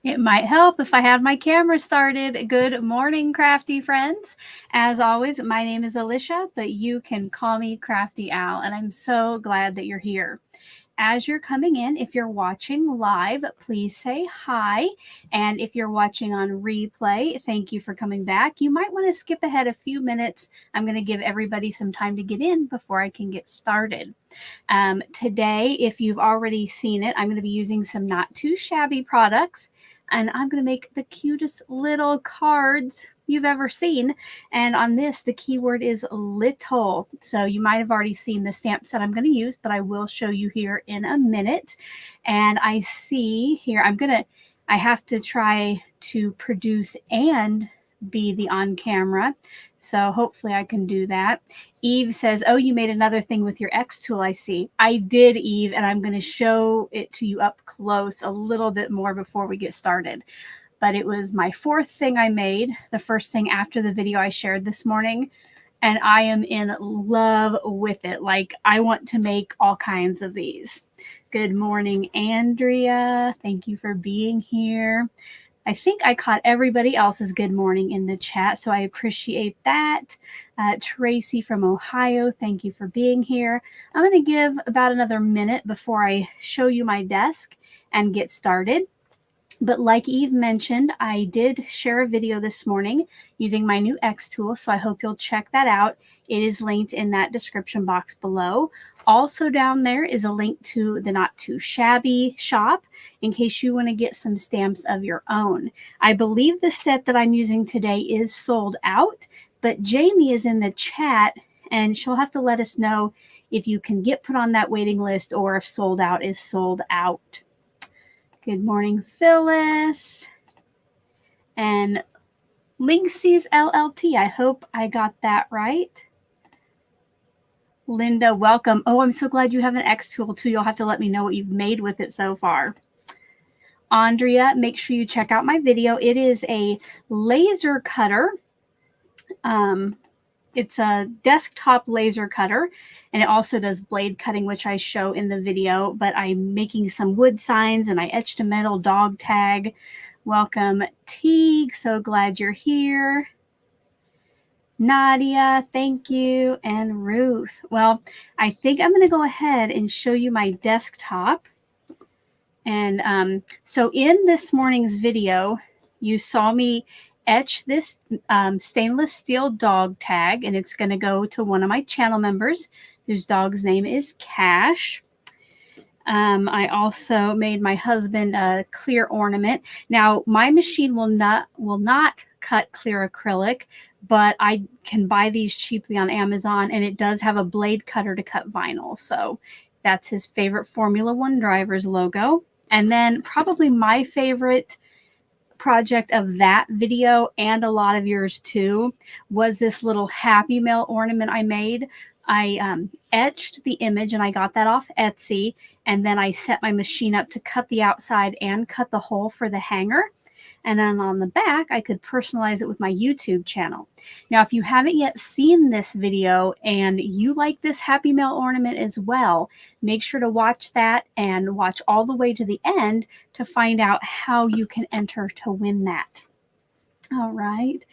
It might help if I had my camera started. Good morning, crafty friends. As always, my name is Alicia, but you can call me Crafty Al, and I'm so glad that you're here. As you're coming in, if you're watching live, please say hi. And if you're watching on replay, thank you for coming back. You might want to skip ahead a few minutes. I'm going to give everybody some time to get in before I can get started. Today, if you've already seen it, I'm going to be using some not too shabby products. And I'm going to make the cutest little cards you've ever seen. And on this, the keyword is little. So you might have already seen the stamps that I'm going to use, but I will show you here in a minute. And I see here, I have to try to produce and be the on camera. So hopefully I can do that. Eve says, oh, you made another thing with your X tool, I see. I did, Eve, and I'm going to show it to you up close a little bit more before we get started. But it was my fourth thing I made, the first thing after the video I shared this morning, and I am in love with it. Like, I want to make all kinds of these. Good morning, Andrea. Thank you for being here. I think I caught everybody else's good morning in the chat, so I appreciate that. Tracy from Ohio, thank you for being here. I'm going to give about another minute before I show you my desk and get started. But like Eve mentioned, I did share a video this morning using my new X tool, so I hope you'll check that out. It is linked in that description box below. Also down there is a link to the Not Too Shabby shop in case you want to get some stamps of your own. I believe the set that I'm using today is sold out, but Jamie is in the chat and she'll have to let us know if you can get put on that waiting list or if sold out is sold out. Good morning, Phyllis. And Linksy's LLT. I hope I got that right. Linda, welcome. Oh, I'm so glad you have an X tool too. You'll have to let me know what you've made with it so far. Andrea, make sure you check out my video. It is a laser cutter. It's a desktop laser cutter, and it also does blade cutting, which I show in the video, but I'm making some wood signs, and I etched a metal dog tag. Welcome, Teague. So glad you're here. Nadia, thank you. And Ruth. Well, I think I'm going to go ahead and show you my desktop. And so in this morning's video, you saw me etch this stainless steel dog tag, and it's going to go to one of my channel members whose dog's name is Cash. I also made my husband a clear ornament. Now, my machine will not cut clear acrylic, but I can buy these cheaply on Amazon, and it does have a blade cutter to cut vinyl. So that's his favorite Formula One driver's logo. And then probably my favorite project of that video, and a lot of yours too, was this little Happy Mail ornament I made. I etched the image, and I got that off Etsy, and then I set my machine up to cut the outside and cut the hole for the hanger. And then on the back, I could personalize it with my YouTube channel. Now, if you haven't yet seen this video and you like this Happy Mail ornament as well, make sure to watch that and watch all the way to the end to find out how you can enter to win that. All right.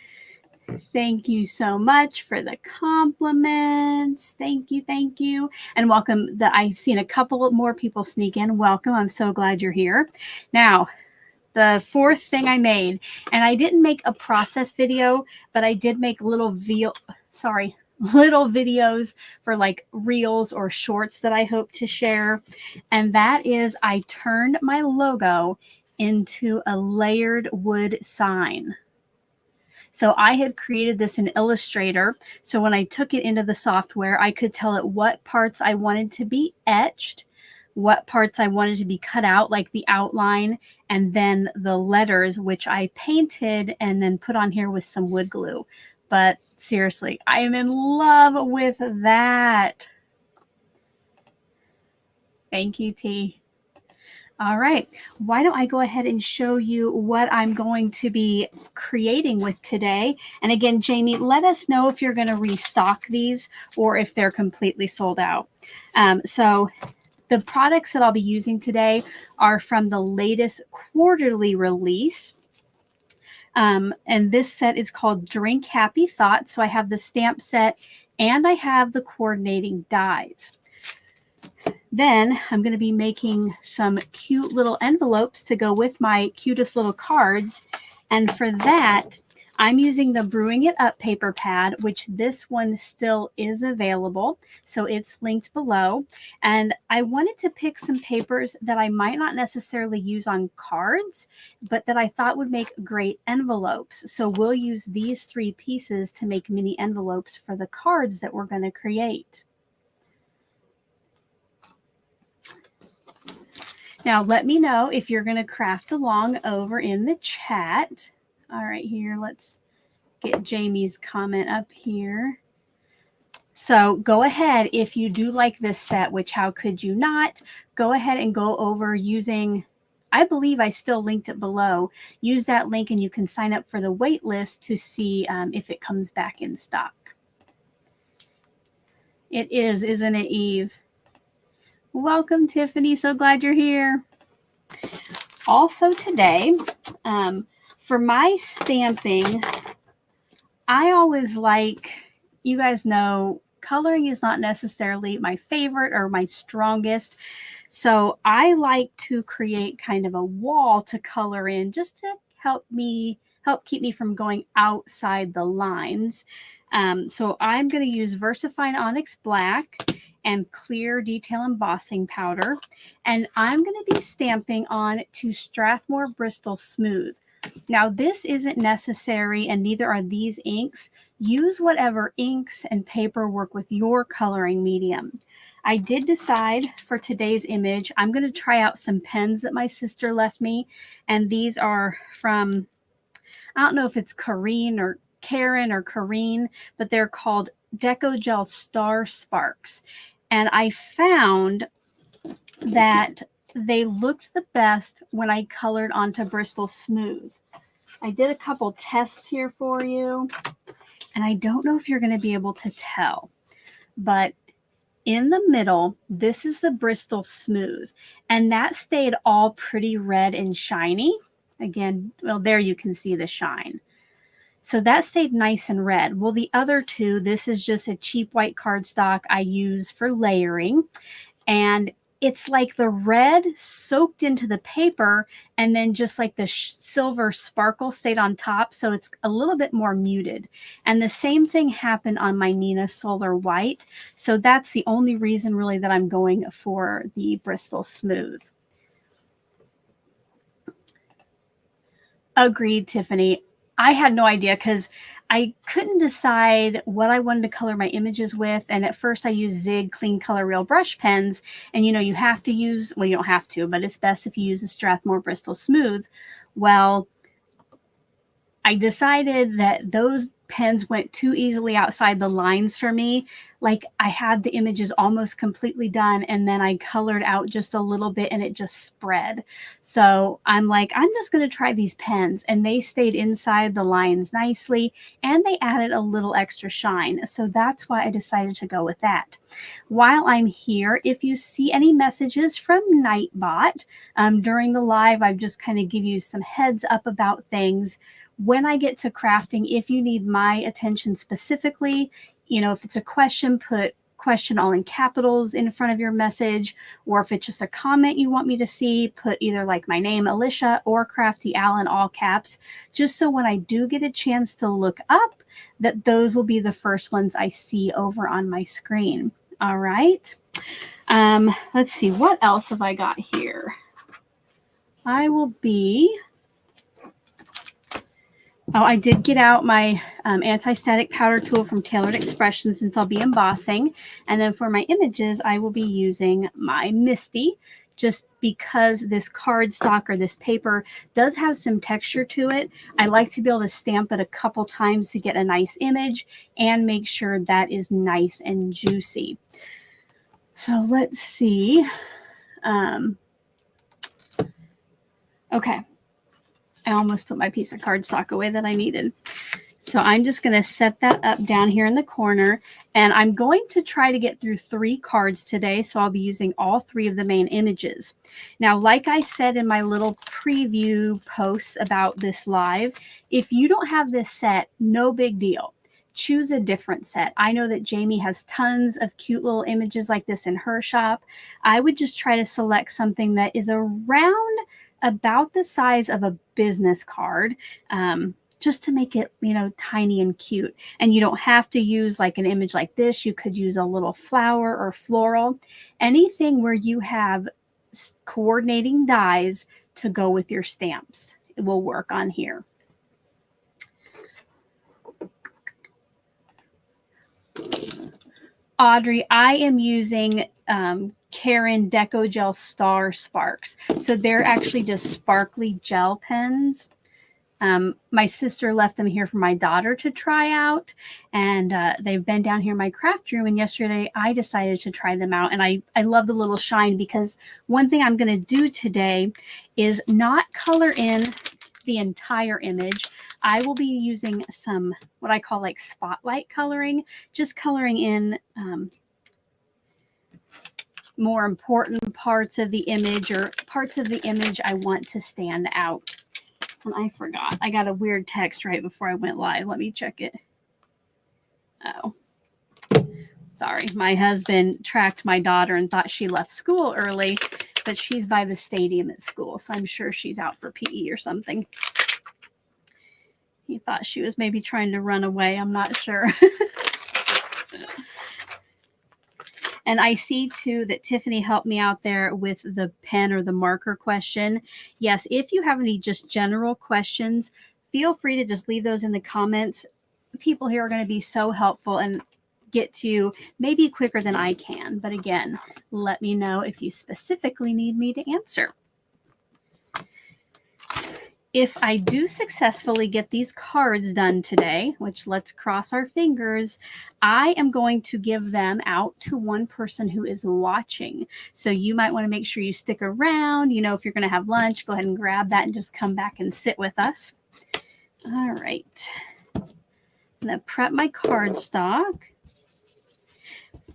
Thank you so much for the compliments. Thank you, thank you. And welcome. I've seen a couple more people sneak in. Welcome. I'm so glad you're here. Now, the fourth thing I made, and I didn't make a process video, but I did make little videos for like reels or shorts that I hope to share. And that is, I turned my logo into a layered wood sign. So I had created this in Illustrator. So when I took it into the software, I could tell it what parts I wanted to be etched, what parts I wanted to be cut out, like the outline, and then the letters, which I painted and then put on here with some wood glue. But seriously, I am in love with that. Thank you, T. All right, why don't I go ahead and show you what I'm going to be creating with today. And again, Jamie, let us know if you're going to restock these or if they're completely sold out. So The products that I'll be using today are from the latest quarterly release. And this set is called Drink Happy Thoughts. So I have the stamp set and I have the coordinating dies. Then I'm going to be making some cute little envelopes to go with my cutest little cards. And for that, I'm using the Brewing It Up paper pad, which this one still is available. So it's linked below. And I wanted to pick some papers that I might not necessarily use on cards, but that I thought would make great envelopes. So we'll use these 3 pieces to make mini envelopes for the cards that we're going to create. Now, let me know if you're going to craft along over in the chat. All right, here, let's get Jamie's comment up here. So go ahead, if you do like this set, which how could you not, go ahead and go over using, I believe I still linked it below. Use that link and you can sign up for the wait list to see if it comes back in stock. It is, isn't it, Eve? Welcome, Tiffany. So glad you're here. Also today, for my stamping, I always like, you guys know, coloring is not necessarily my favorite or my strongest. So I like to create kind of a wall to color in just to help keep me from going outside the lines. So I'm going to use VersaFine Onyx Black and clear detail embossing powder. And I'm going to be stamping on to Strathmore Bristol Smooth. Now, this isn't necessary, and neither are these inks. Use whatever inks and paper work with your coloring medium. I did decide for today's image, I'm going to try out some pens that my sister left me. And these are from, I don't know if it's Karen or Kareen, but they're called Deco Gel Star Sparks. And I found that they looked the best when I colored onto Bristol Smooth. I did a couple tests here for you, and I don't know if you're going to be able to tell, but in the middle, this is the Bristol Smooth, and that stayed all pretty red and shiny. Again, well, there you can see the shine. So that stayed nice and red. Well, the other two, this is just a cheap white cardstock I use for layering. And it's like the red soaked into the paper and then just like the silver sparkle stayed on top. So it's a little bit more muted. And the same thing happened on my Nina Solar White. So that's the only reason really that I'm going for the Bristol Smooth. Agreed, Tiffany. I had no idea because I couldn't decide what I wanted to color my images with. And at first I used Zig Clean Color Real brush pens. And you know, you have to use, well, you don't have to, but it's best if you use a Strathmore Bristol Smooth. Well, I decided that those pens went too easily outside the lines for me. Like I had the images almost completely done and then I colored out just a little bit and it just spread. So I'm like, I'm just going to try these pens, and they stayed inside the lines nicely and they added a little extra shine. So that's why I decided to go with that. While I'm here, if you see any messages from Nightbot during the live, I just kind of give you some heads up about things. When I get to crafting, if you need my attention specifically, you know, if it's a question, put question all in capitals in front of your message, or if it's just a comment you want me to see, put either like my name, Alicia, or Crafty Al in all caps, just so when I do get a chance to look up, that those will be the first ones I see over on my screen. All right. Let's see, what else have I got here? I will be... Oh, I did get out my anti-static powder tool from Tailored Expressions since I'll be embossing. And then for my images, I will be using my MISTI, just because this cardstock or this paper does have some texture to it. I like to be able to stamp it a couple times to get a nice image and make sure that is nice and juicy. So let's see. Okay. I almost put my piece of cardstock away that I needed. So I'm just going to set that up down here in the corner, and I'm going to try to get through 3 cards today. So I'll be using all 3 of the main images. Now, like I said in my little preview posts about this live, if you don't have this set, no big deal. Choose a different set. I know that Jamie has tons of cute little images like this in her shop. I would just try to select something that is around about the size of a business card, just to make it, you know, tiny and cute. And you don't have to use like an image like this. You could use a little flower or floral, anything where you have coordinating dies to go with your stamps. It will work on here. Audrey, I am using Karen Deco Gel Star Sparks. So they're actually just sparkly gel pens. My sister left them here for my daughter to try out, and they've been down here in my craft room, and yesterday I decided to try them out, and I love the little shine, because one thing I'm going to do today is not color in the entire image. I will be using some what I call like spotlight coloring, just coloring in more important parts of the image, or parts of the image I want to stand out. And I forgot. I got a weird text right before I went live. Let me check it. Oh, sorry. My husband tracked my daughter and thought she left school early, but she's by the stadium at school, so I'm sure she's out for PE or something. He thought she was maybe trying to run away. I'm not sure. And I see too that Tiffany helped me out there with the pen or the marker question. Yes, if you have any just general questions, feel free to just leave those in the comments. People here are going to be so helpful and get to you maybe quicker than I can. But again, let me know if you specifically need me to answer. If I do successfully get these cards done today, which let's cross our fingers, I am going to give them out to one person who is watching. So you might want to make sure you stick around. You know, if you're going to have lunch, go ahead and grab that and just come back and sit with us. All right. I'm going to prep my cardstock.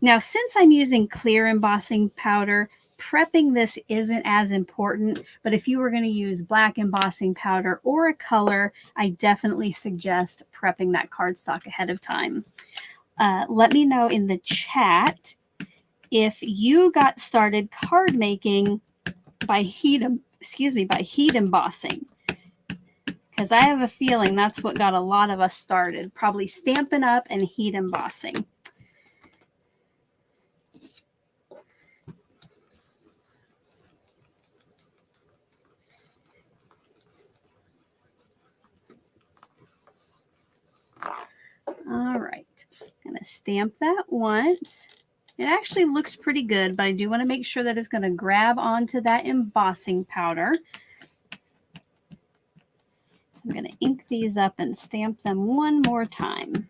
Now, since I'm using clear embossing powder, prepping this isn't as important, but if you were going to use black embossing powder or a color, I definitely suggest prepping that cardstock ahead of time. Let me know in the chat if you got started card making by heat embossing, because I have a feeling that's what got a lot of us started, probably Stampin' Up! And heat embossing. All right, I'm going to stamp that once. It actually looks pretty good, but I do want to make sure that it's going to grab onto that embossing powder. So I'm going to ink these up and stamp them one more time.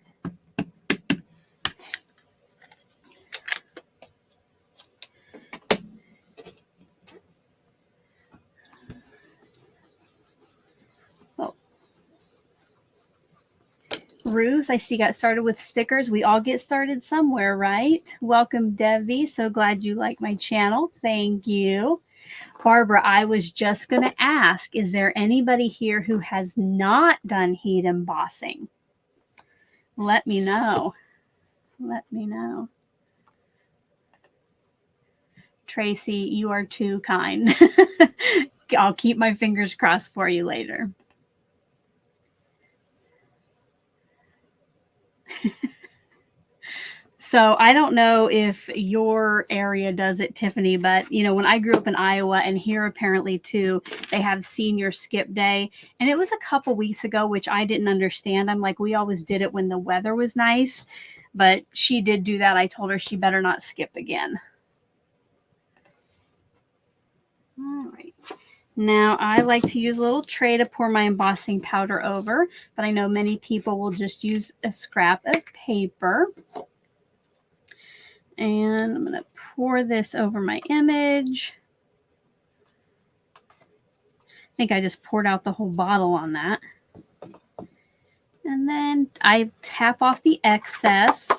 Ruth, I see, got started with stickers. We all get started somewhere, right? Welcome, Debbie. So glad you like my channel. Thank you. Barbara, I was just going to ask, is there anybody here who has not done heat embossing? Let me know. Let me know. Tracy, you are too kind. I'll keep my fingers crossed for you later. So I don't know if your area does it, Tiffany, but you know, when I grew up in Iowa, and here apparently too, they have senior skip day, and it was a couple weeks ago, which I didn't understand. I'm like, we always did it when the weather was nice, but she did do that. I told her she better not skip again. All right. Now I like to use a little tray to pour my embossing powder over, but I know many people will just use a scrap of paper. And I'm going to pour this over my image. I think I just poured out the whole bottle on that. And then I tap off the excess.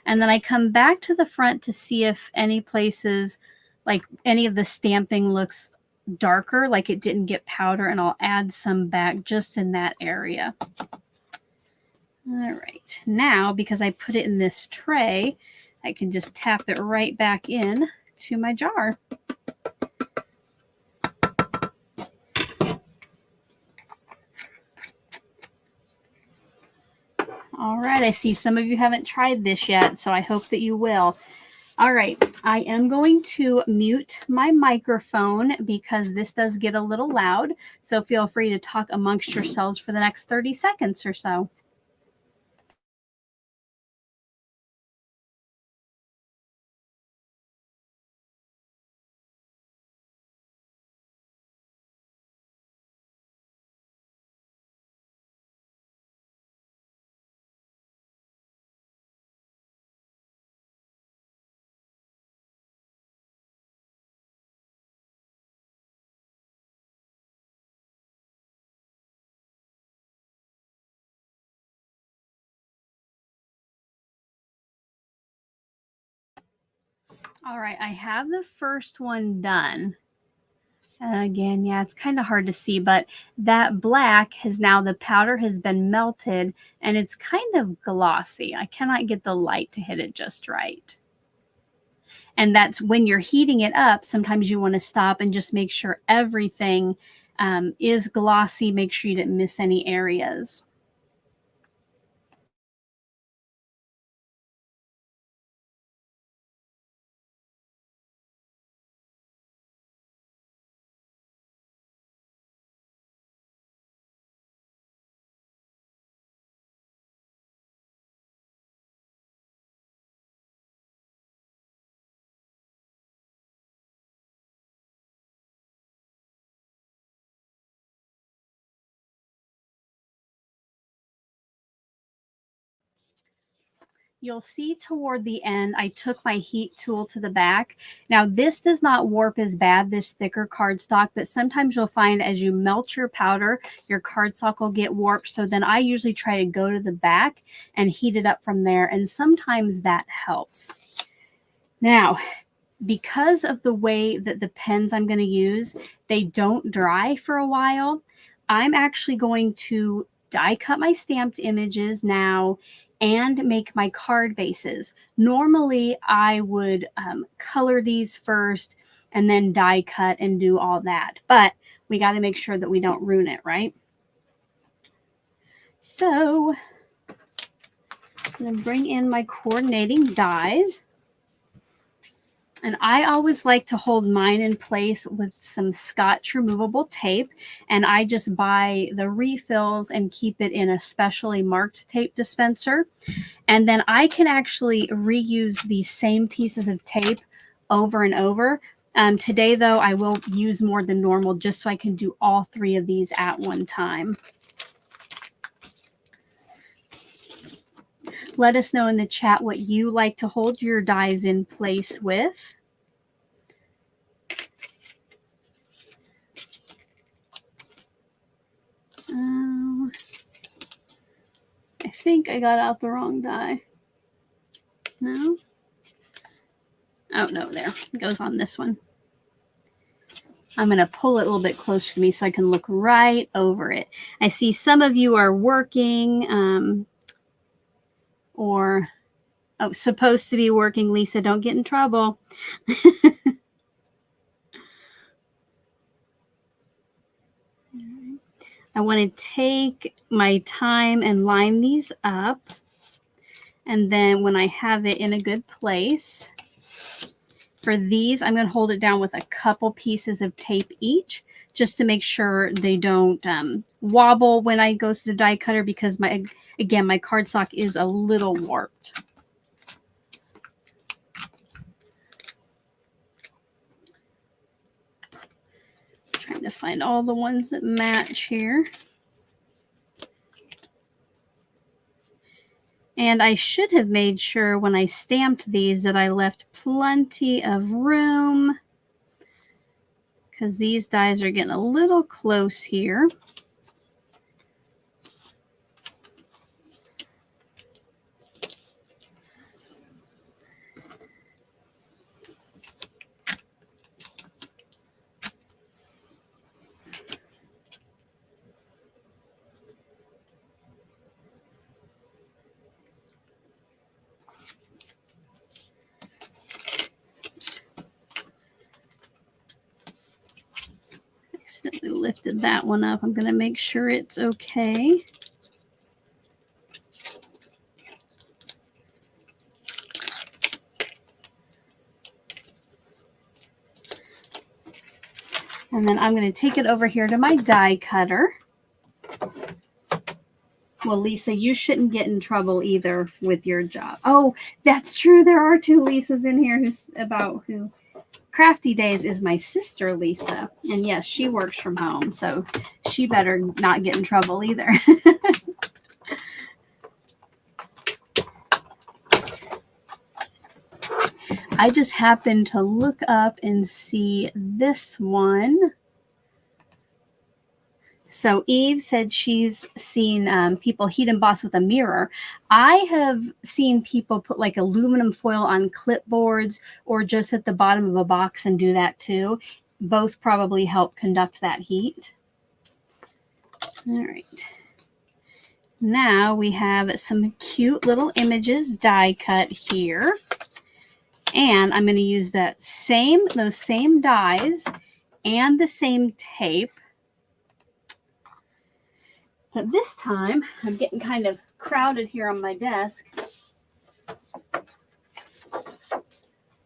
And then I come back to the front to see if any places, like any of the stamping looks darker, like it didn't get powder, and I'll add some back just in that area. All right, now because I put it in this tray, I can just tap it right back in to my jar. All right, I see some of you haven't tried this yet, so I hope that you will. All right, I am going to mute my microphone because this does get a little loud, so feel free to talk amongst yourselves for the next 30 seconds or so. All right, I have the first one done. Again, yeah, it's kind of hard to see, but that black has now, the powder has been melted and it's kind of glossy. I cannot get the light to hit it just right. And that's when you're heating it up, sometimes you want to stop and just make sure everything is glossy. Make sure you didn't miss any areas. You'll see toward the end, I took my heat tool to the back. Now, this does not warp as bad, this thicker cardstock, but sometimes you'll find as you melt your powder, your cardstock will get warped. So then I usually try to go to the back and heat it up from there. And sometimes that helps. Now, because of the way that the pens I'm going to use, they don't dry for a while, I'm actually going to die cut my stamped images now and make my card bases. Normally, I would color these first and then die cut and do all that. But we got to make sure that we don't ruin it, right? So I'm going to bring in my coordinating dies. And I always like to hold mine in place with some Scotch removable tape. And I just buy the refills and keep it in a specially marked tape dispenser. And then I can actually reuse these same pieces of tape over and over. Today, though, I will use more than normal just so I can do all three of these at one time. Let us know in the chat what you like to hold your dies in place with. I think I got out the wrong die. No? Oh, no, there. It goes on this one. I'm going to pull it a little bit closer to me so I can look right over it. I see some of you are working or supposed to be working. Lisa, don't get in trouble. I want to take my time and line these up. And then when I have it in a good place, for these, I'm going to hold it down with a couple pieces of tape each, just to make sure they don't wobble when I go through the die cutter, because my cardstock is a little warped. Trying to find all the ones that match here. And I should have made sure when I stamped these that I left plenty of room, because these dies are getting a little close here. actually lifted that one up. I'm going to make sure it's okay. And then I'm going to take it over here to my die cutter. Well, Lisa, you shouldn't get in trouble either with your job. Oh, that's true. There are two Lisas in here who Crafty Days is my sister, Lisa. And yes, she works from home, so she better not get in trouble either. I just happened to look up and see this one. So Eve said she's seen people heat emboss with a mirror. I have seen people put like aluminum foil on clipboards or just at the bottom of a box and do that too. Both probably help conduct that heat. All right. Now we have some cute little images die cut here. And I'm going to use those same dies and the same tape. But this time, I'm getting kind of crowded here on my desk.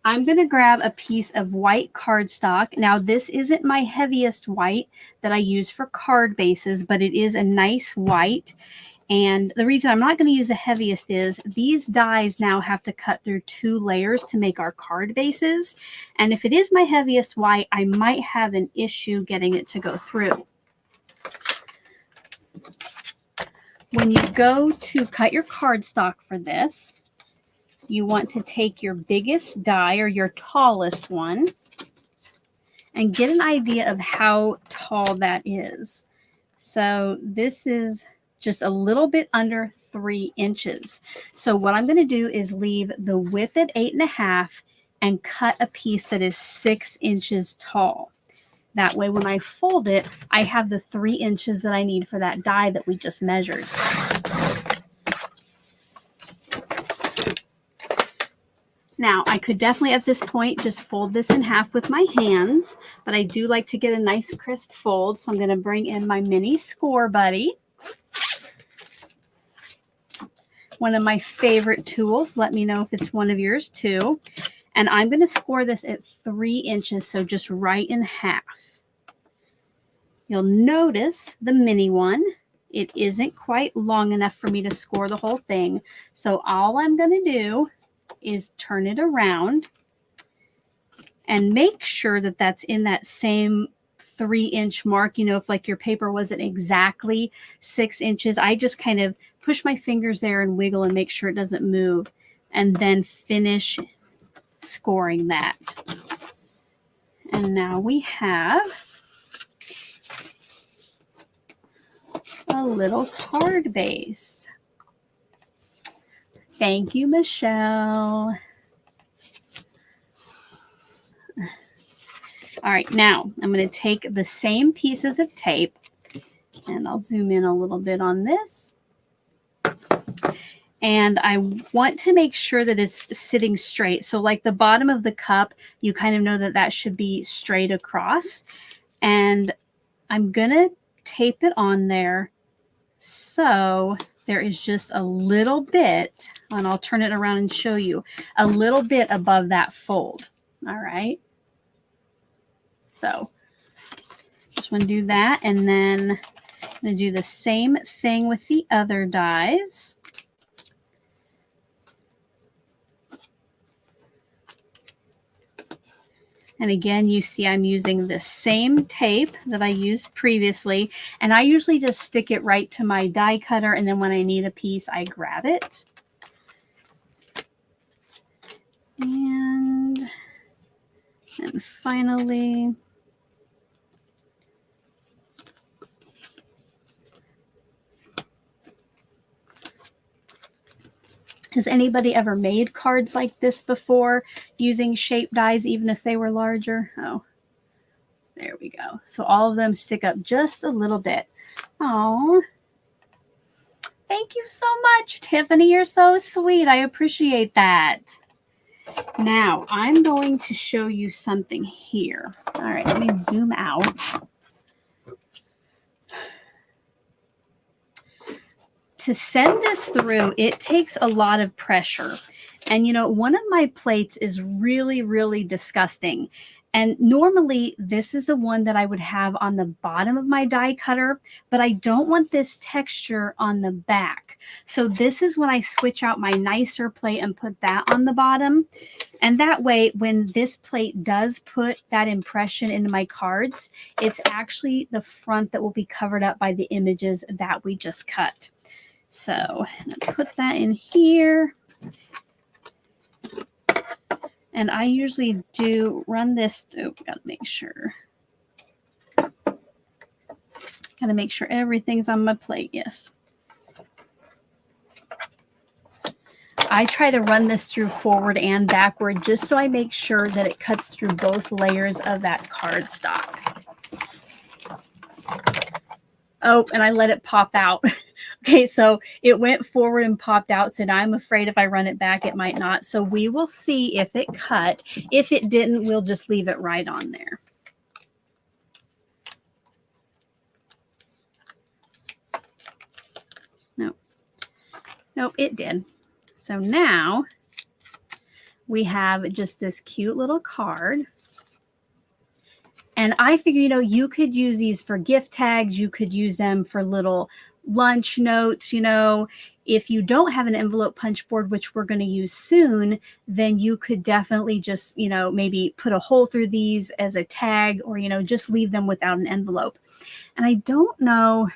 I'm going to grab a piece of white cardstock. Now, this isn't my heaviest white that I use for card bases, but it is a nice white. And the reason I'm not going to use the heaviest is these dies now have to cut through 2 layers to make our card bases. And if it is my heaviest white, I might have an issue getting it to go through. When you go to cut your cardstock for this, you want to take your biggest die or your tallest one and get an idea of how tall that is. So this is just a little bit under 3 inches. So what I'm going to do is leave the width at 8.5 and cut a piece that is 6 inches tall. That way, when I fold it, I have the 3 inches that I need for that die that we just measured. Now, I could definitely at this point just fold this in half with my hands, but I do like to get a nice crisp fold. So I'm going to bring in my mini score buddy. One of my favorite tools. Let me know if it's one of yours too. And I'm going to score this at 3 inches, so just right in half. You'll notice the mini one, it isn't quite long enough for me to score the whole thing. So all I'm going to do is turn it around and make sure that that's in that same 3-inch mark. You know, if like your paper wasn't exactly 6 inches, I just kind of push my fingers there and wiggle and make sure it doesn't move, and then finish scoring that. And now we have a little card base. Thank you, Michelle. All right, now I'm going to take the same pieces of tape, and I'll zoom in a little bit on this. And I want to make sure that it's sitting straight. So like the bottom of the cup, you kind of know that that should be straight across. And I'm going to tape it on there. So there is just a little bit, and I'll turn it around and show you, a little bit above that fold. All right. So just want to do that. And then I'm going to do the same thing with the other dies. And again, you see I'm using the same tape that I used previously. And I usually just stick it right to my die cutter. And then when I need a piece, I grab it. And finally, has anybody ever made cards like this before using shape dies, even if they were larger? Oh, there we go. So all of them stick up just a little bit. Oh, thank you so much, Tiffany. You're so sweet. I appreciate that. Now I'm going to show you something here. All right, let me zoom out. to send this through, it takes a lot of pressure. And, you know, one of my plates is really, really disgusting. And normally this is the one that I would have on the bottom of my die cutter, but I don't want this texture on the back. So this is when I switch out my nicer plate and put that on the bottom. And that way, when this plate does put that impression into my cards, it's actually the front that will be covered up by the images that we just cut. So I'm going to put that in here. And I usually do run this. Oh, gotta make sure. Gotta make sure everything's on my plate. Yes. I try to run this through forward and backward just so I make sure that it cuts through both layers of that cardstock. Oh, and I let it pop out. Okay, so it went forward and popped out. So now I'm afraid if I run it back, it might not. So we will see if it cut. If it didn't, we'll just leave it right on there. No. Nope, it did. So now we have just this cute little card. And I figure, you know, you could use these for gift tags. You could use them for little lunch notes. You know, if you don't have an envelope punch board, which we're going to use soon, then you could definitely just, you know, maybe put a hole through these as a tag, or, you know, just leave them without an envelope. And I don't know.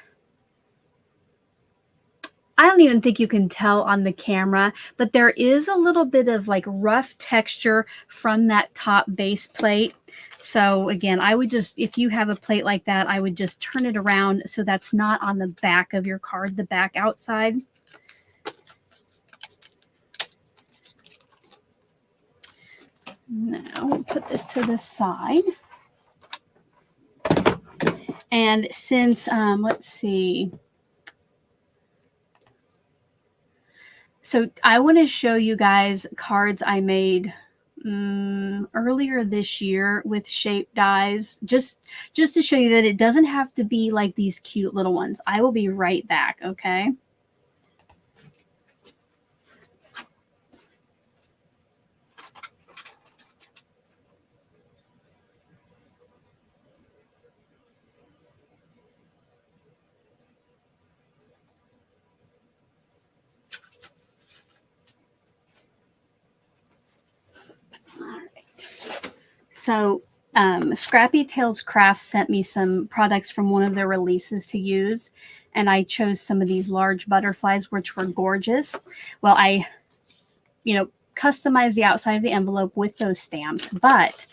I don't even think you can tell on the camera, but there is a little bit of like rough texture from that top base plate. So again, I would just, if you have a plate like that, I would just turn it around so that's not on the back of your card, the back outside. Now we'll put this to the side. And since, let's see. So I want to show you guys cards I made earlier this year with shape dies, just to show you that it doesn't have to be like these cute little ones. I will be right back, okay? So Scrappy Tales Crafts sent me some products from one of their releases to use, and I chose some of these large butterflies, which were gorgeous. Well, I, you know, customized the outside of the envelope with those stamps, but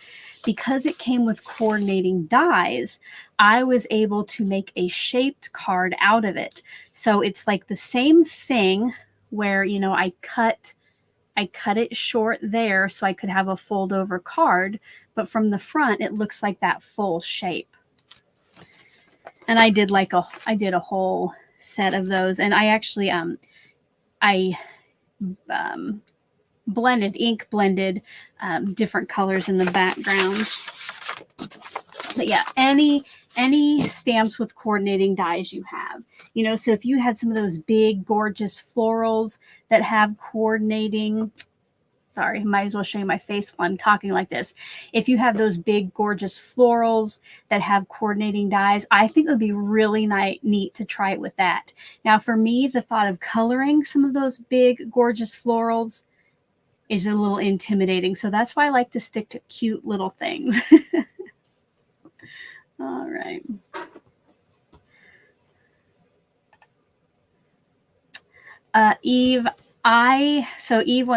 because it came with coordinating dies, I was able to make a shaped card out of it. So it's like the same thing where, you know, I cut it short there so I could have a fold over card, but from the front, it looks like that full shape. And I did a whole set of those. And I actually, ink blended different colors in the background. But yeah, any stamps with coordinating dies you have, you know, so if you had some of those big gorgeous florals that have coordinating, sorry, might as well show you my face while I'm talking like this. If you have those big gorgeous florals that have coordinating dies, I think it would be really neat to try it with that. Now for me, the thought of coloring some of those big gorgeous florals is a little intimidating, so that's why I like to stick to cute little things. All right. Eve, Eve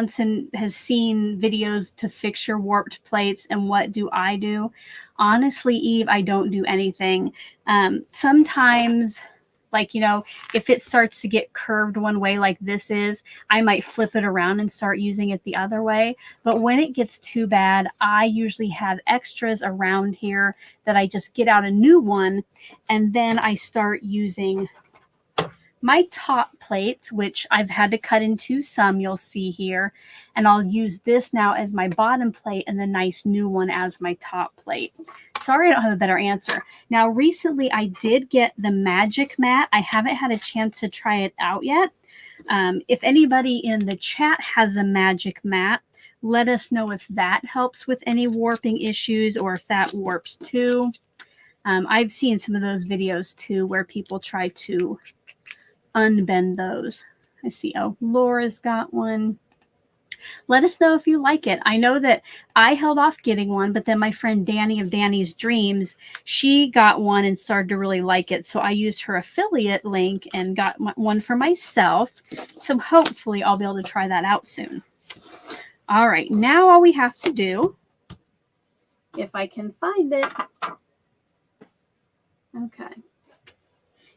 has seen videos to fix your warped plates, and what do? Honestly, Eve, I don't do anything. Sometimes, like, you know, if it starts to get curved one way like this is, I might flip it around and start using it the other way. But when it gets too bad, I usually have extras around here that I just get out a new one, and then I start using my top plates, which I've had to cut into some, you'll see here, and I'll use this now as my bottom plate and the nice new one as my top plate. Sorry, I don't have a better answer. Now, recently I did get the magic mat. I haven't had a chance to try it out yet. If anybody in the chat has a magic mat, let us know if that helps with any warping issues or if that warps too. I've seen some of those videos too where people try to unbend those. I see. Oh, Laura's got one. Let us know if you like it. I know that I held off getting one, but then my friend Danny of Danny's Dreams, she got one and started to really like it. So I used her affiliate link and got one for myself. So hopefully I'll be able to try that out soon. All right, now all we have to do, if I can find it. Okay.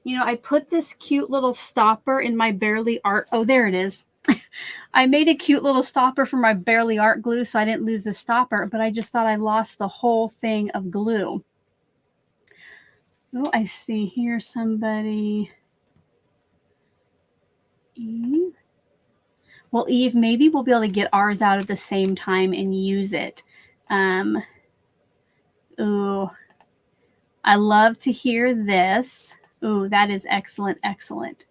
You know, I put this cute little stopper in my Barely Art. Oh, there it is. I made a cute little stopper for my Barely Art glue, so I didn't lose the stopper, but I just thought I lost the whole thing of glue. Oh, I see here somebody. Eve. Well, Eve, maybe we'll be able to get ours out at the same time and use it. Ooh, I love to hear this. Ooh, that is excellent, excellent.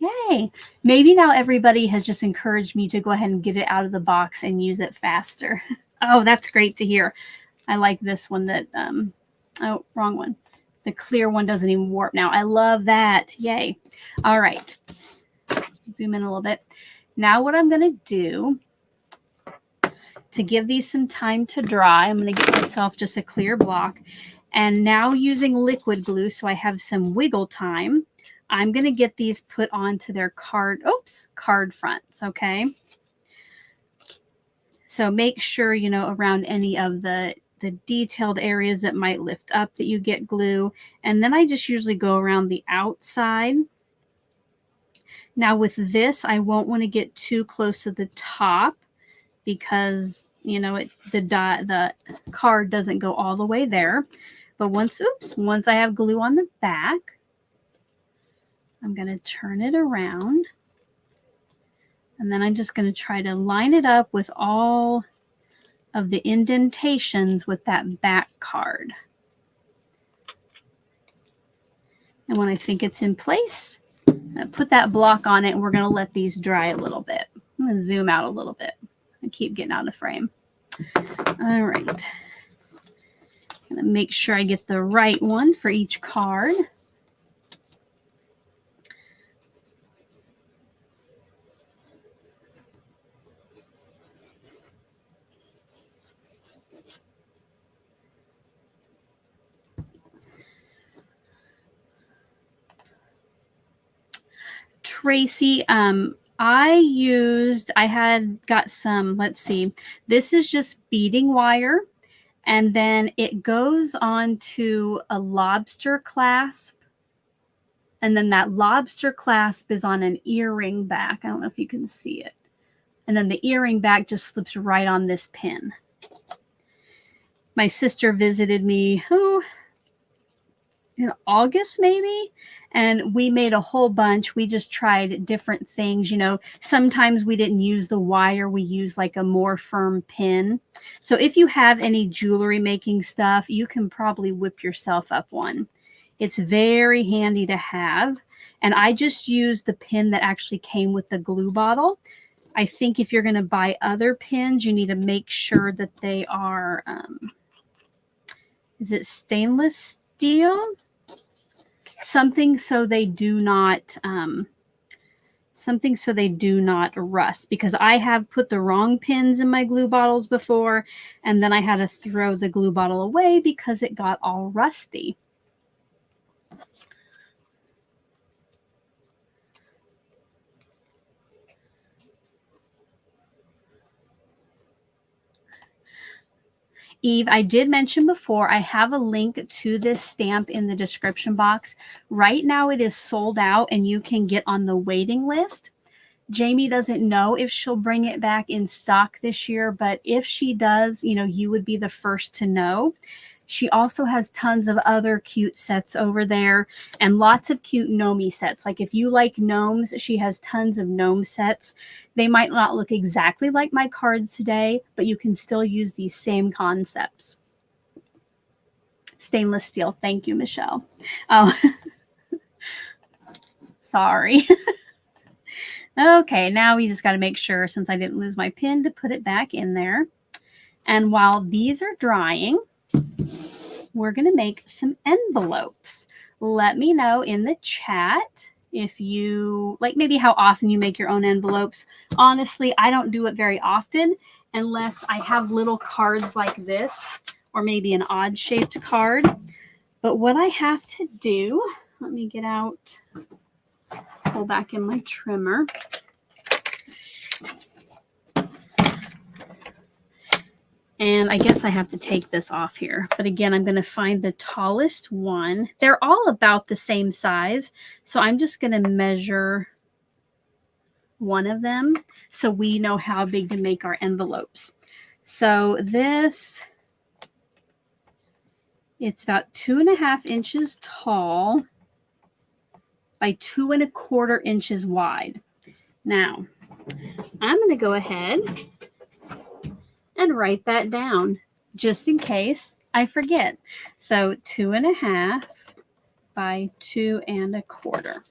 Yay. Maybe now everybody has just encouraged me to go ahead and get it out of the box and use it faster. Oh, that's great to hear. I like this one that, oh, wrong one. The clear one doesn't even warp now. I love that. Yay. All right. Zoom in a little bit. Now what I'm going to do to give these some time to dry, I'm going to get myself just a clear block. And now using liquid glue, so I have some wiggle time, I'm going to get these put onto their card fronts, okay? So make sure, you know, around any of the detailed areas that might lift up that you get glue. And then I just usually go around the outside. Now with this, I won't want to get too close to the top because, you know, the card doesn't go all the way there. But once I have glue on the back, I'm going to turn it around. And then I'm just going to try to line it up with all of the indentations with that back card. And when I think it's in place, put that block on it and we're going to let these dry a little bit. I'm going to zoom out a little bit. I keep getting out of frame. All right. I'm going to make sure I get the right one for each card. Tracy, I had got some, let's see, this is just beading wire, and then it goes on to a lobster clasp, and then that lobster clasp is on an earring back. I don't know if you can see it. And then the earring back just slips right on this pin. My sister visited me, in August maybe, and we made a whole bunch. We just tried different things. You know, sometimes we didn't use the wire, we used like a more firm pin. So if you have any jewelry making stuff, you can probably whip yourself up one. It's very handy to have. And I just used the pin that actually came with the glue bottle. I think if you're going to buy other pins, you need to make sure that they are, is it stainless steel? Something so they do not rust, because I have put the wrong pins in my glue bottles before, and then I had to throw the glue bottle away because it got all rusty. Eve, I did mention before, I have a link to this stamp in the description box. Right now it is sold out and you can get on the waiting list. Jamie doesn't know if she'll bring it back in stock this year, but if she does, you know, you would be the first to know. She also has tons of other cute sets over there and lots of cute gnome sets. Like if you like gnomes, she has tons of gnome sets. They might not look exactly like my cards today, but you can still use these same concepts. Stainless steel. Thank you, Michelle. Oh, sorry. Okay, now we just got to make sure, since I didn't lose my pin, to put it back in there. And while these are drying, we're going to make some envelopes. Let me know in the chat if you, like, maybe how often you make your own envelopes. Honestly, I don't do it very often unless I have little cards like this or maybe an odd-shaped card. But what I have to do, let me get out, pull back in my trimmer. And I guess I have to take this off here. But again, I'm going to find the tallest one. They're all about the same size. So I'm just going to measure one of them so we know how big to make our envelopes. So this, it's about 2.5 inches tall by 2 1/4 inches wide. Now, I'm going to go ahead and write that down just in case I forget. So 2.5 by 2 1/4.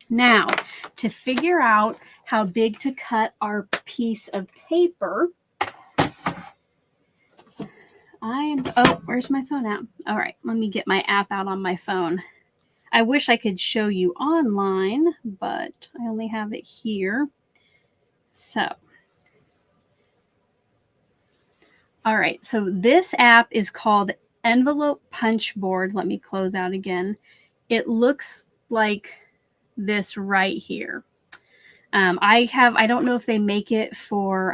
Now, to figure out how big to cut our piece of paper, oh, where's my phone at? All right, let me get my app out on my phone. I wish I could show you online, but I only have it here. So, all right, so this app is called Envelope Punch Board. Let me close out again. It looks like this right here. I don't know if they make it for,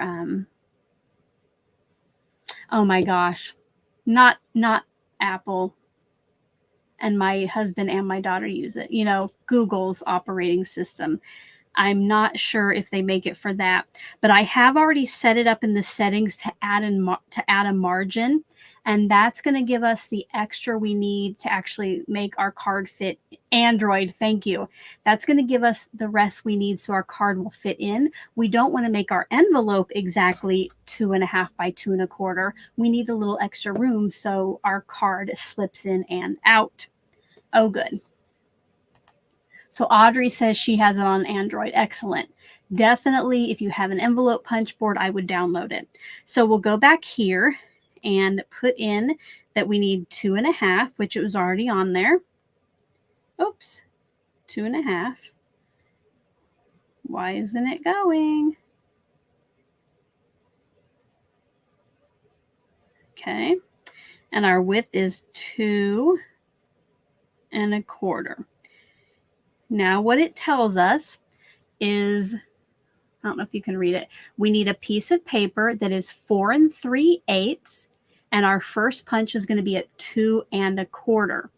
oh my gosh, not Apple. And my husband and my daughter use it, you know, Google's operating system. I'm not sure if they make it for that, but I have already set it up in the settings to add a margin, and that's going to give us the extra we need to actually make our card fit. Android, thank you. That's going to give us the rest we need so our card will fit in. We don't want to make our envelope exactly 2.5 by 2 1/4. We need a little extra room so our card slips in and out. Oh, good. So Audrey says she has it on Android. Excellent. Definitely, if you have an envelope punch board, I would download it. So we'll go back here and put in that we need 2.5, which it was already on there. Oops, 2.5. Why isn't it going? Okay. And our width is 2 1/4. Now what it tells us is, I don't know if you can read it, we need a piece of paper that is 4 3/8, and our first punch is going to be at 2 1/4.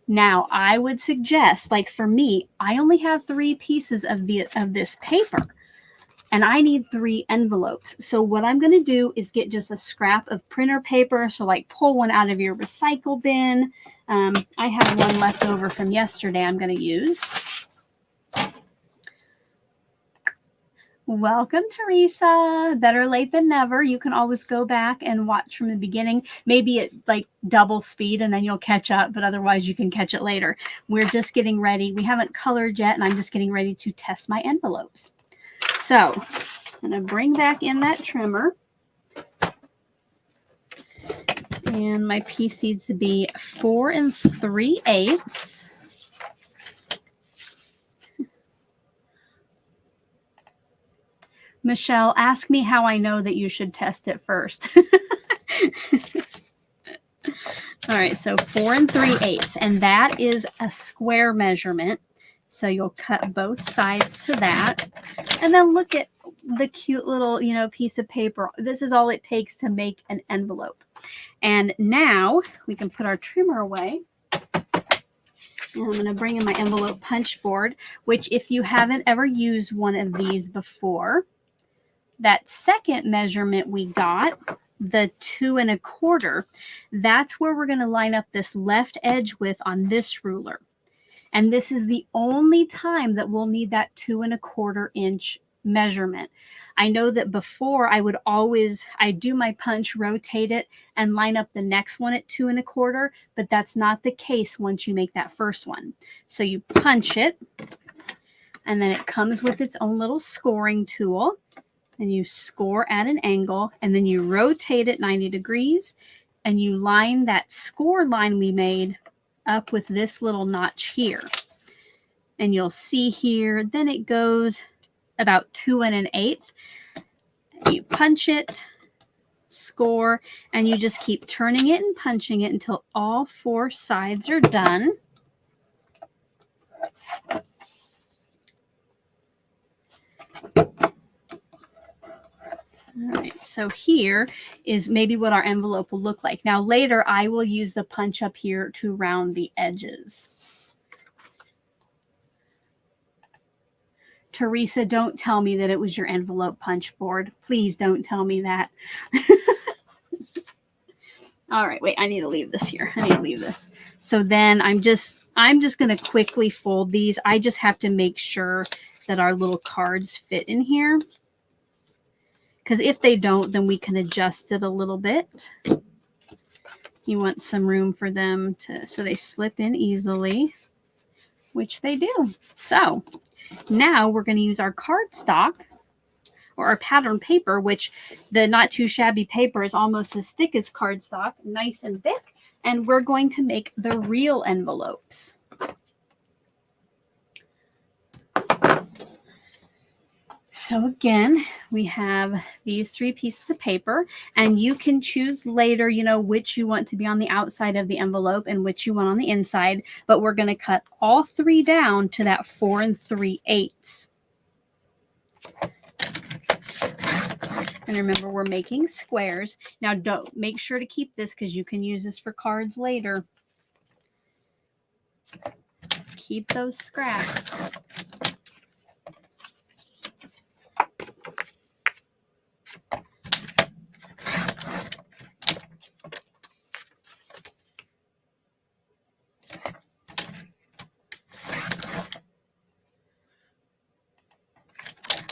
Now I would suggest, like for me, I only have 3 pieces of this paper, and I need 3 envelopes. So what I'm going to do is get just a scrap of printer paper. So like pull one out of your recycle bin. I have one left over from yesterday I'm going to use. Welcome, Teresa. Better late than never. You can always go back and watch from the beginning, maybe at like double speed, and then you'll catch up, but otherwise you can catch it later. We're just getting ready. We haven't colored yet, and I'm just getting ready to test my envelopes. So I'm going to bring back in that trimmer. And my piece needs to be 4 3/8. Michelle, ask me how I know that you should test it first. All right, so 4 3/8, and that is a square measurement. So you'll cut both sides to that. And then look at the cute little, you know, piece of paper. This is all it takes to make an envelope. And now we can put our trimmer away. And I'm going to bring in my envelope punch board, which if you haven't ever used one of these before, that second measurement we got the 2 1/4, that's where we're going to line up this left edge with on this ruler. And this is the only time that we'll need that 2 1/4 inch measurement. I know that before I'd do my punch, rotate it, and line up the next one at 2 1/4, but that's not the case once you make that first one. So you punch it, and then it comes with its own little scoring tool, and you score at an angle, and then you rotate it 90 degrees, and you line that score line we made up with this little notch here. And you'll see here, then it goes about 2 1/8. You punch it, score, and you just keep turning it and punching it until all 4 sides are done. All right, so here is maybe what our envelope will look like. Now later I will use the punch up here to round the edges. Teresa, don't tell me that it was your envelope punch board. Please don't tell me that. All right, wait, I need to leave this here. I need to leave this. So then I'm just going to quickly fold these. I just have to make sure that our little cards fit in here. Because if they don't, then we can adjust it a little bit. You want some room for them so they slip in easily, which they do. So now we're going to use our cardstock or our pattern paper, which the Not Too Shabby paper is almost as thick as cardstock, nice and thick. And we're going to make the real envelopes. So again, we have these 3 pieces of paper, and you can choose later, which you want to be on the outside of the envelope and which you want on the inside, but we're going to cut all 3 down to that 4 3/8. And remember, we're making squares. Now don't make sure to keep this because you can use this for cards later. Keep those scraps.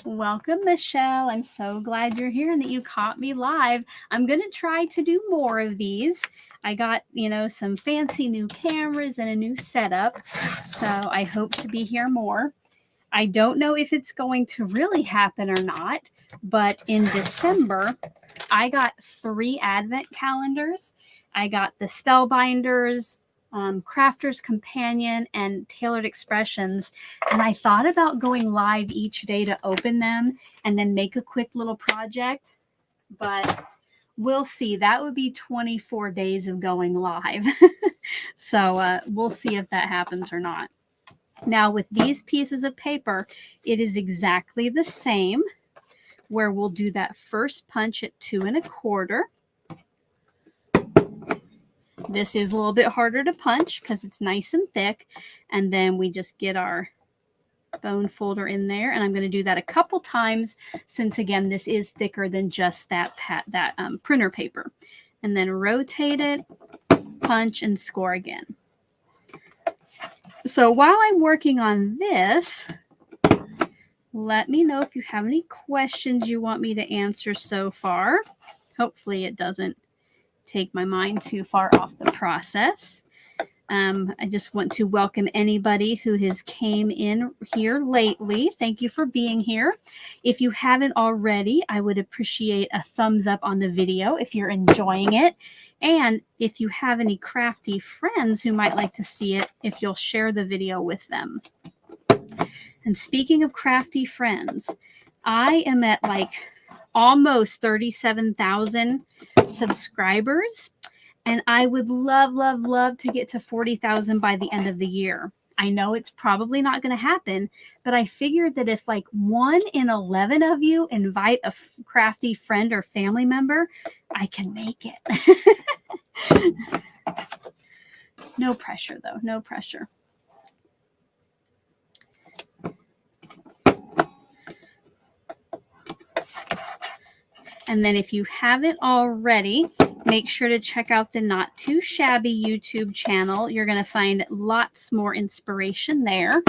Welcome, Michelle. I'm so glad you're here and that you caught me live. I'm going to try to do more of these. I got, some fancy new cameras and a new setup, so I hope to be here more. I don't know if it's going to really happen or not, but in December, I got 3 advent calendars. I got the Spellbinders, Crafter's Companion, and Tailored Expressions. And I thought about going live each day to open them and then make a quick little project, but we'll see. That would be 24 days of going live. So we'll see if that happens or not. Now with these pieces of paper, it is exactly the same, where we'll do that first punch at 2 1/4. This is a little bit harder to punch because it's nice and thick. And then we just get our bone folder in there. And I'm going to do that a couple times since, again, this is thicker than just that printer paper. And then rotate it, punch, and score again. So while I'm working on this, let me know if you have any questions you want me to answer so far. Hopefully it doesn't take my mind too far off the process. I just want to welcome anybody who has came in here lately. Thank you for being here. If you haven't already, I would appreciate a thumbs up on the video if you're enjoying it. And if you have any crafty friends who might like to see it, if you'll share the video with them. And speaking of crafty friends, I am at almost 37,000 subscribers, and I would love to get to 40,000 by the end of the year. I know it's probably not going to happen, but I figured that if 1 in 11 of you invite a crafty friend or family member, I can make it. No pressure though, no pressure. And then if you haven't already, make sure to check out the Not Too Shabby YouTube channel. You're going to find lots more inspiration there.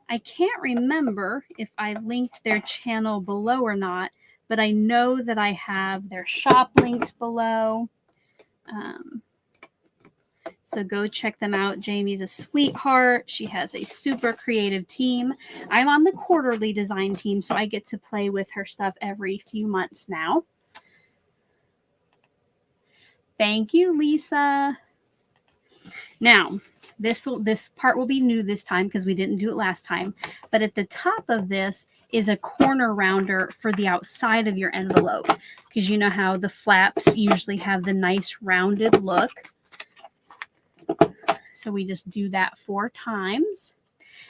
I can't remember if I linked their channel below or not, but I know that I have their shop linked below. So go check them out. Jamie's a sweetheart. She has a super creative team. I'm on the quarterly design team, so I get to play with her stuff every few months now. Thank you, Lisa. Now, this part will be new this time because we didn't do it last time. But at the top of this is a corner rounder for the outside of your envelope, because you know how the flaps usually have the nice rounded look. So we just do that 4 times.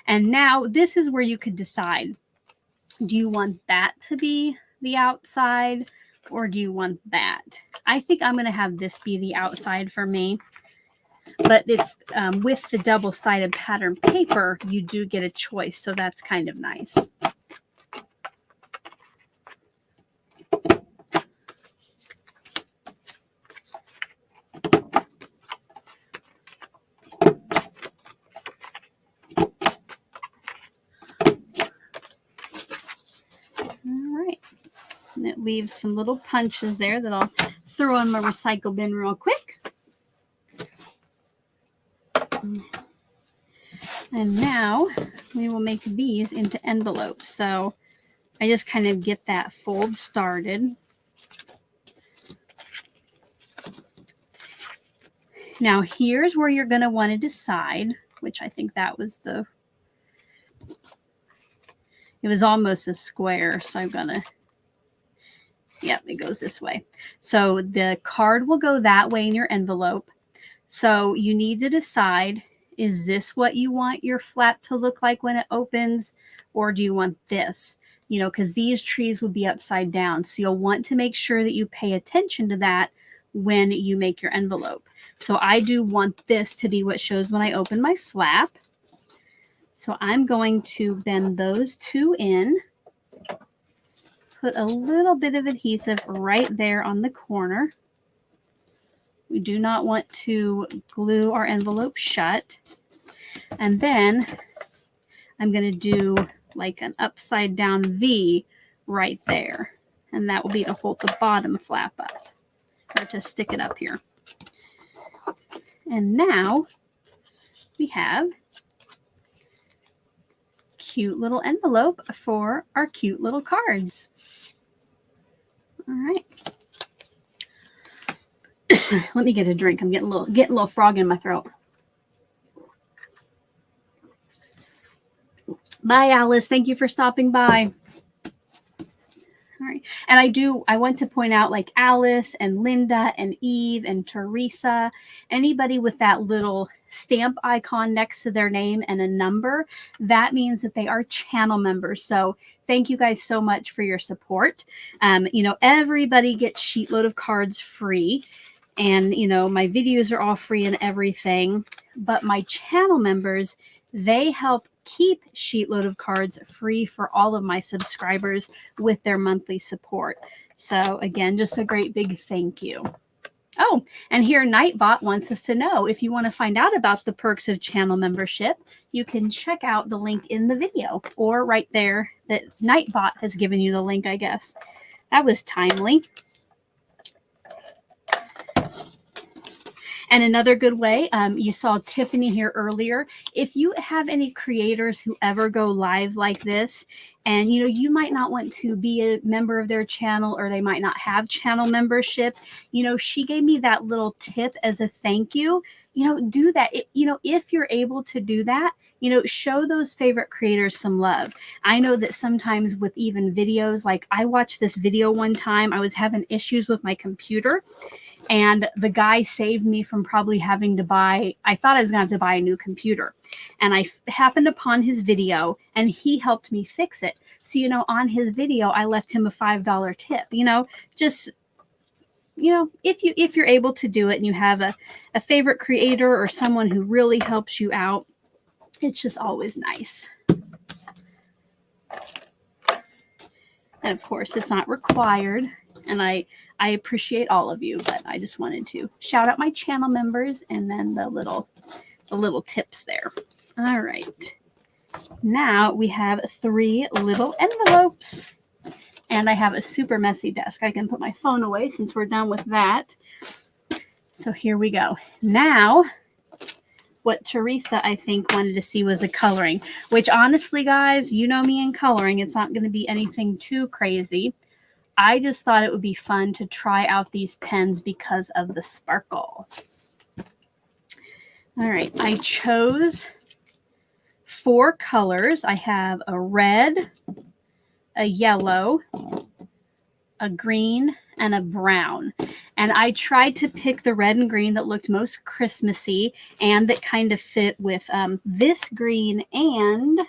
And now this is where you could decide. Do you want that to be the outside or do you want that? I think I'm going to have this be the outside for me. But it's with the double-sided pattern paper, you do get a choice. So that's kind of nice. And it leaves some little punches there that I'll throw in my recycle bin real quick. And now we will make these into envelopes. So I just kind of get that fold started. Now here's where you're going to want to decide, which I think that was it was almost a square. So I'm going to, yep, it goes this way. So the card will go that way in your envelope. So you need to decide, is this what you want your flap to look like when it opens? Or do you want this? You know, because these trees would be upside down. So you'll want to make sure that you pay attention to that when you make your envelope. So I do want this to be what shows when I open my flap. So I'm going to bend those 2 in. Put a little bit of adhesive right there on the corner. We do not want to glue our envelope shut. And then I'm going to do like an upside down V right there. And that will be to hold the bottom flap up, or to stick it up here. And now we have cute little envelope for our cute little cards. All right. Let me get a drink. I'm getting a little frog in my throat. Bye, Alice. Thank you for stopping by. All right. And I want to point out, like Alice and Linda and Eve and Teresa, anybody with that little stamp icon next to their name and a number, that means that they are channel members. So thank you guys so much for your support. You know, everybody gets Sheetload of Cards free. And, you know, my videos are all free and everything. But my channel members, they help keep Sheetload of Cards free for all of my subscribers with their monthly support. So again, just a great big thank you. Oh, and here Nightbot wants us to know, if you want to find out about the perks of channel membership, you can check out the link in the video, or right there that Nightbot has given you the link, I guess. That was timely. And another good way, you saw Tiffany here earlier. If you have any creators who ever go live like this, and you know, you might not want to be a member of their channel, or they might not have channel membership, you know, she gave me that little tip as a thank you. You know, do that. You know, if you're able to do that, you know, show those favorite creators some love. I know that sometimes with even videos, like I watched this video one time, I was having issues with my computer. And the guy saved me from probably having to buy, I thought I was going to have to buy a new computer. And I happened upon his video and he helped me fix it. So, you know, on his video, I left him a $5 tip, you know, just, you know, if you're able to do it and you have a favorite creator or someone who really helps you out, it's just always nice. And of course, it's not required. And I appreciate all of you, but I just wanted to shout out my channel members and then the little tips there. All right. Now we have 3 little envelopes. And I have a super messy desk. I can put my phone away since we're done with that. So here we go. Now, what Teresa, I think, wanted to see was the coloring, which honestly, guys, you know me in coloring. It's not going to be anything too crazy. I just thought it would be fun to try out these pens because of the sparkle. All right, I chose 4 colors. I have a red, a yellow, a green, and a brown. And I tried to pick the red and green that looked most Christmassy and that kind of fit with this green, and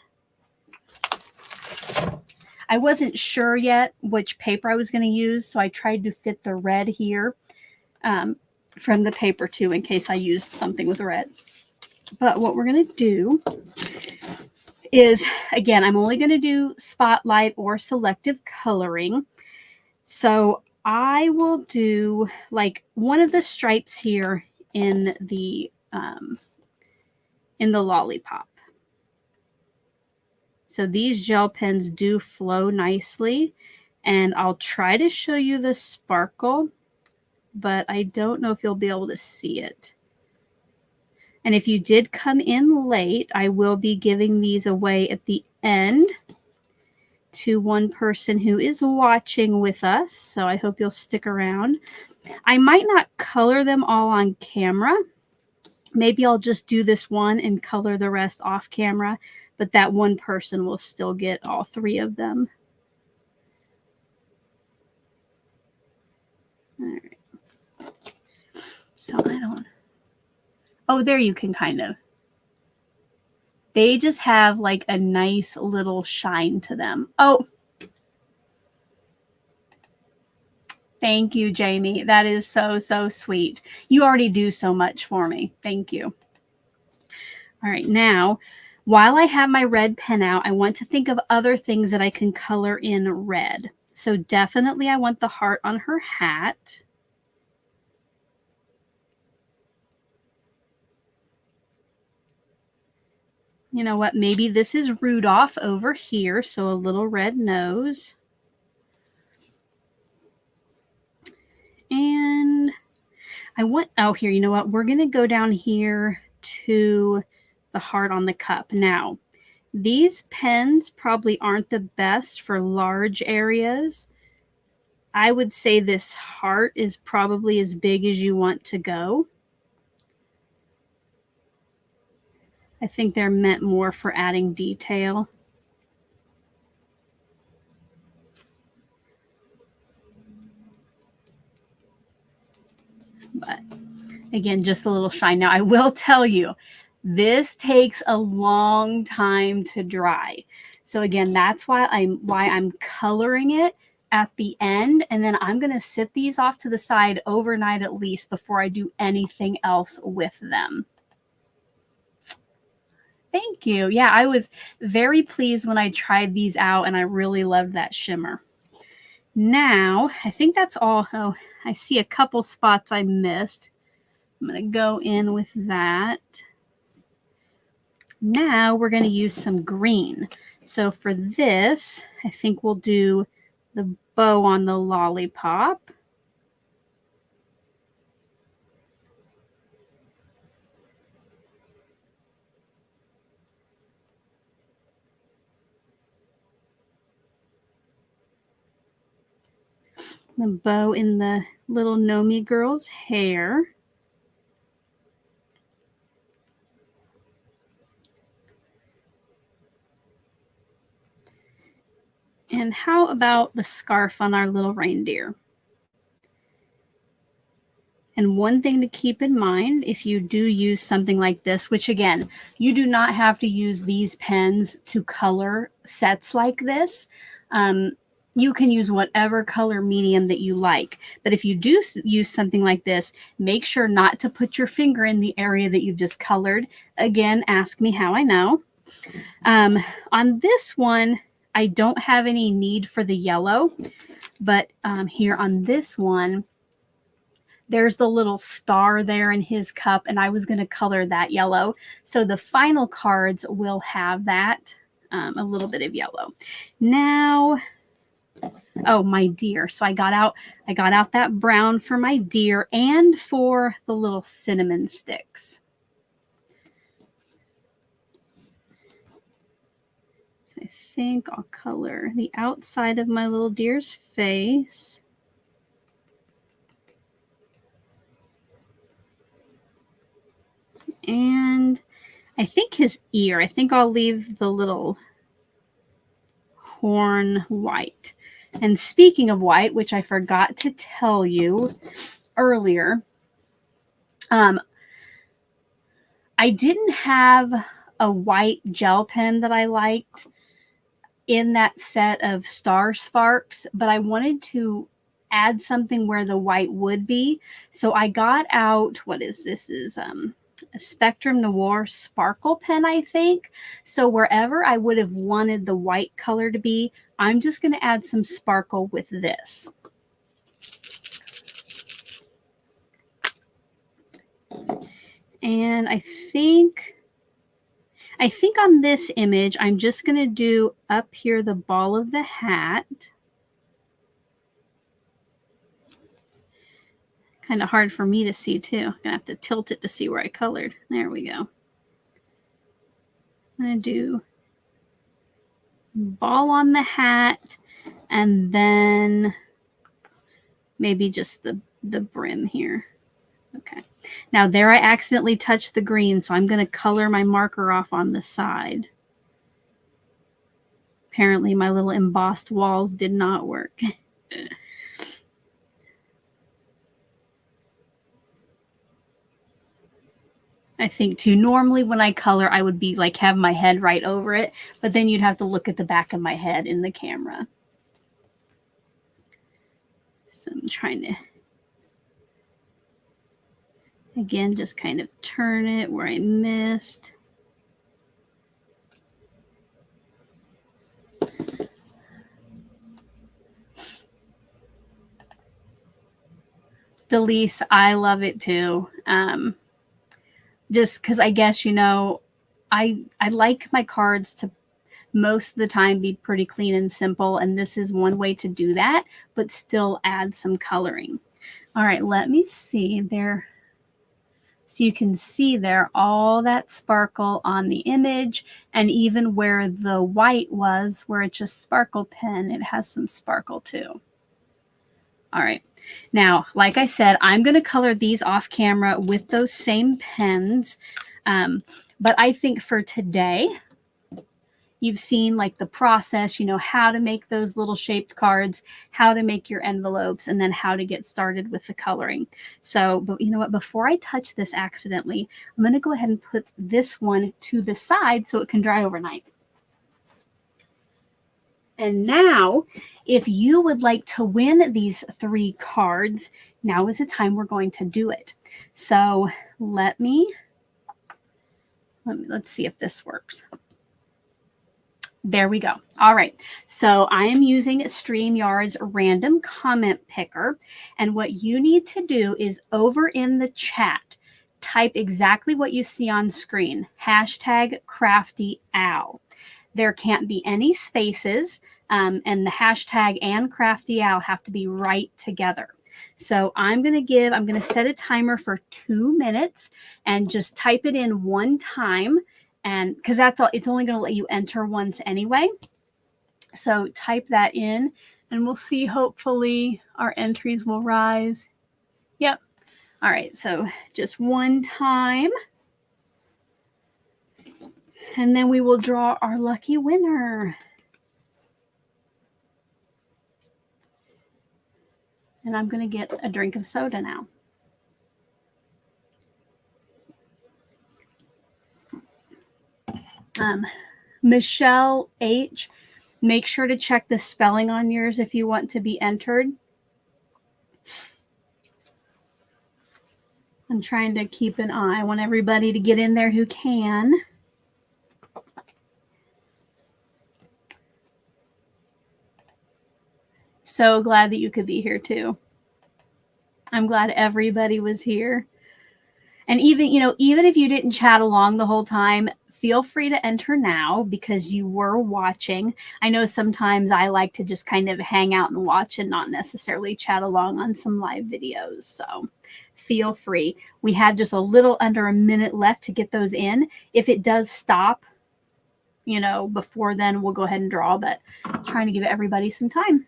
I wasn't sure yet which paper I was going to use, so I tried to fit the red here from the paper too in case I used something with red. But what we're going to do is, again, I'm only going to do spotlight or selective coloring. So I will do like one of the stripes here in the lollipop. So these gel pens do flow nicely, and I'll try to show you the sparkle, but I don't know if you'll be able to see it. And if you did come in late, I will be giving these away at the end to one person who is watching with us. So I hope you'll stick around. I might not color them all on camera. Maybe I'll just do this one and color the rest off camera, but that one person will still get all 3 of them. All right. So I don't... Oh, there you can kind of... They just have like a nice little shine to them. Oh, thank you, Jamie. That is so, so sweet. You already do so much for me. Thank you. All right, now, while I have my red pen out, I want to think of other things that I can color in red. So definitely I want the heart on her hat. You know what? Maybe this is Rudolph over here, so a little red nose. And I want, oh, here, you know what? We're going to go down here to the heart on the cup. Now, these pens probably aren't the best for large areas. I would say this heart is probably as big as you want to go. I think they're meant more for adding detail. But again, just a little shine. Now, I will tell you, this takes a long time to dry. So again, that's why I'm coloring it at the end, and then I'm going to sit these off to the side overnight at least before I do anything else with them. Thank you. Yeah, I was very pleased when I tried these out, and I really loved that shimmer. Now, I think that's all. Oh, I see a couple spots I missed. I'm going to go in with that. Now we're going to use some green. So for this, I think we'll do the bow on the lollipop. The bow in the little gnome girl's hair. And how about the scarf on our little reindeer? And one thing to keep in mind, if you do use something like this, which again, you do not have to use these pens to color sets like this. You can use whatever color medium that you like. But if you do use something like this, make sure not to put your finger in the area that you've just colored. Again, ask me how I know. On this one, I don't have any need for the yellow. But here on this one, there's the little star there in his cup, and I was going to color that yellow. So the final cards will have that, a little bit of yellow. Now, oh, my deer. So I got out that brown for my deer and for the little cinnamon sticks. So I think I'll color the outside of my little deer's face. And I think his ear. I think I'll leave the little horn white. And speaking of white, which I forgot to tell you earlier, I didn't have a white gel pen that I liked in that set of Star Sparks, but I wanted to add something where the white would be. So I got out, what is this? Is a Spectrum Noir sparkle pen, I think. So wherever I would have wanted the white color to be, I'm just going to add some sparkle with this. And I think on this image, I'm just going to do up here the ball of the hat. Kind of hard for me to see too. I'm going to have to tilt it to see where I colored. There we go. I'm going to do ball on the hat and then maybe just the brim here. Okay. Now there I accidentally touched the green, so I'm going to color my marker off on the side. Apparently my little embossed walls did not work. I think too, normally when I color, I would be like have my head right over it, but then you'd have to look at the back of my head in the camera. So I'm trying to, again, just kind of turn it where I missed. Delise, I love it too. Just because I guess, you know, I like my cards to most of the time be pretty clean and simple, and this is one way to do that, but still add some coloring. All right, let me see there. So you can see there all that sparkle on the image, and even where the white was, where it's just sparkle pen, it has some sparkle too. All right. Now, like I said, I'm going to color these off camera with those same pens. But I think for today, you've seen like the process, you know, how to make those little shaped cards, how to make your envelopes, and then how to get started with the coloring. So, but you know what, before I touch this accidentally, I'm going to go ahead and put this one to the side so it can dry overnight. And now, if you would like to win these 3 cards, now is the time we're going to do it. So let's see if this works. There we go. All right. So I am using StreamYard's random comment picker. And what you need to do is over in the chat, type exactly what you see on screen, #CraftyOwl. There can't be any spaces, and the hashtag and Crafty Owl have to be right together. So I'm going to set a timer for 2 minutes and just type it in one time. And because that's all, it's only going to let you enter once anyway. So type that in and we'll see, hopefully our entries will rise. Yep. All right. So just one time. And then we will draw our lucky winner. And I'm going to get a drink of soda now. Michelle H., make sure to check the spelling on yours if you want to be entered. I'm trying to keep an eye. I want everybody to get in there who can. so glad that you could be here too. I'm glad everybody was here. And even, even if you didn't chat along the whole time, feel free to enter now because you were watching. I know sometimes I like to just kind of hang out and watch and not necessarily chat along on some live videos. So feel free. We have just a little under a minute left to get those in. If it does stop, before then, we'll go ahead and draw, but I'm trying to give everybody some time.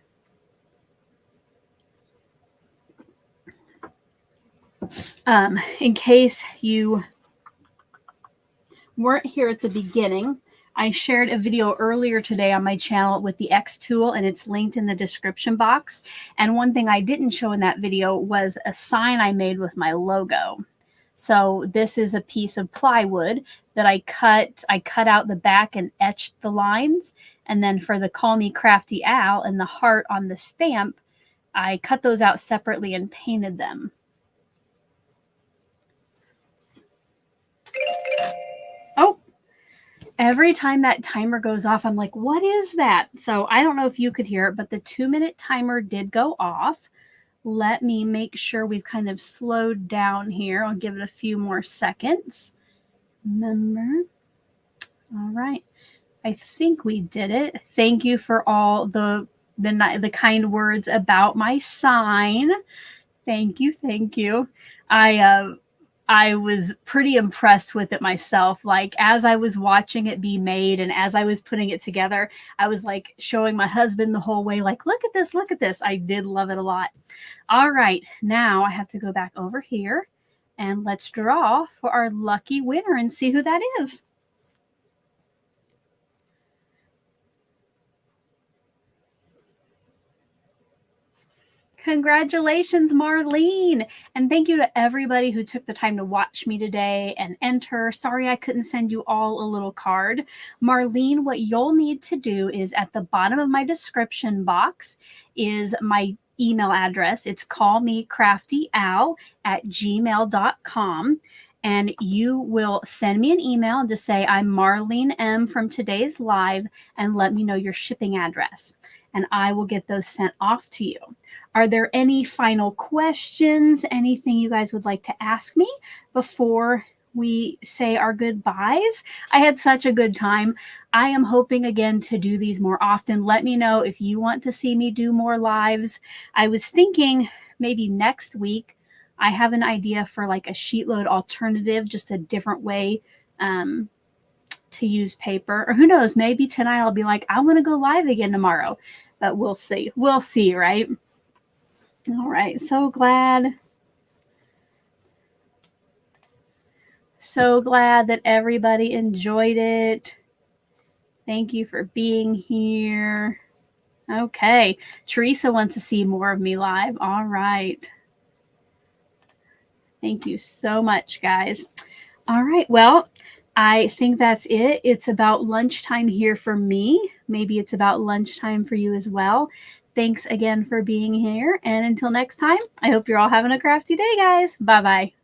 In case you weren't here at the beginning, I shared a video earlier today on my channel with the X tool, and it's linked in the description box. And one thing I didn't show in that video was a sign I made with my logo. So this is a piece of plywood that I cut out the back and etched the lines. And then for the Call Me Crafty Al and the heart on the stamp, I cut those out separately and painted them. Oh, every time that timer goes off, I'm like, what is that? So I don't know if you could hear it, but the 2-minute timer did go off. Let me make sure we've kind of slowed down here. I'll give it a few more seconds. All right. I think we did it. Thank you for all the kind words about my sign. Thank you. Thank you. I was pretty impressed with it myself. Like, as I was watching it be made and as I was putting it together, I was like showing my husband the whole way, like, look at this, look at this. I did love it a lot. All right, now I have to go back over here and let's draw for our lucky winner and see who that is. Congratulations, Marlene. And thank you to everybody who took the time to watch me today and enter. Sorry I couldn't send you all a little card. Marlene, what you'll need to do is at the bottom of my description box is my email address. It's callmecraftyal@gmail.com. And you will send me an email and just say, I'm Marlene M from today's live, and let me know your shipping address. And I will get those sent off to you. Are there any final questions? Anything you guys would like to ask me before we say our goodbyes? I had such a good time. I am hoping again to do these more often. Let me know if you want to see me do more lives. I was thinking maybe next week I have an idea for like a sheet load alternative, just a different way to use paper. Or who knows, maybe tonight I'll be like, I want to go live again tomorrow. But we'll see. We'll see, right? All right. So glad that everybody enjoyed it. Thank you for being here. Okay. Teresa wants to see more of me live. All right. Thank you so much, guys. All right. Well, I think that's it. It's about lunchtime here for me. Maybe it's about lunchtime for you as well. Thanks again for being here. And until next time, I hope you're all having a crafty day, guys. Bye-bye.